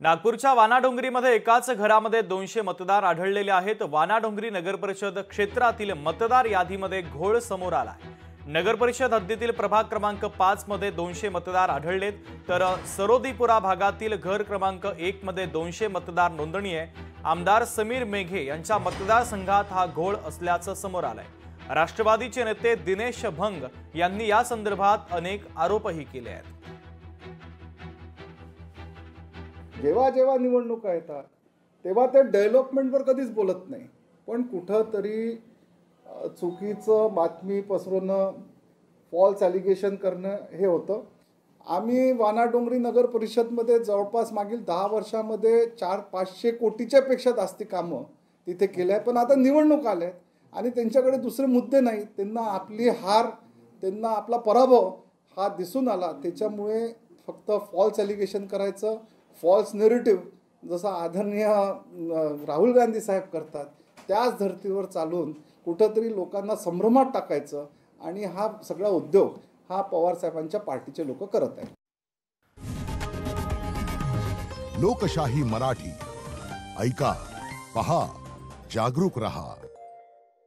नागपूरच्या वानाडोंगरीमध्ये एकाच घरामध्ये 200 मतदार आढळलेले आहेत। वानाडोंगरी नगरपरिषद क्षेत्रातील मतदार यादीमध्ये घोळ समोर आलाय। नगरपरिषद हद्दीतील प्रभाग क्रमांक 5 मध्ये 200 मतदार आढळलेत, तर सरोदीपुरा भागातील घर क्रमांक 1 मध्ये 200 मतदार नोंदणी आहे। आमदार समीर मेघे यांच्या मतदारसंघात हा घोळ असल्याचं समोर आलंय। राष्ट्रवादीचे नेते दिनेश भंग यांनी या संदर्भात अनेक आरोपही केले आहेत। जेव्हा जेव्हा निवडणुका येतात तेव्हा ते डेव्हलपमेंटवर कधीच बोलत नाही, पण कुठंतरी चुकीचं बातमी पसरवणं, फॉल्स ॲलिगेशन करणं हे होतं। आम्ही वानाडोंगरी नगर परिषदमध्ये जवळपास मागील 10 वर्षामध्ये 400-500 कोटीच्या पेक्षा जास्ती कामं तिथे केल्या आहेत। पण आता निवडणूक आल्या आणि त्यांच्याकडे दुसरे मुद्दे नाहीत, त्यांना आपली हार, त्यांना आपला पराभव हा दिसून आला। त्याच्यामुळे फक्त फॉल्स ॲलिगेशन करायचं, फॉल्स नेरेटिव्ह जसं आदरणीय राहुल गांधी साहेब करतात त्याच धर्तीवर चालून कुठंतरी लोकांना संभ्रमात टाकायचं, आणि हा सगळा उद्योग हा पवार साहेबांच्या पार्टीचे लोक करत आहेत। लोकशाही मराठी ऐका, पहा, जागरूक रहा।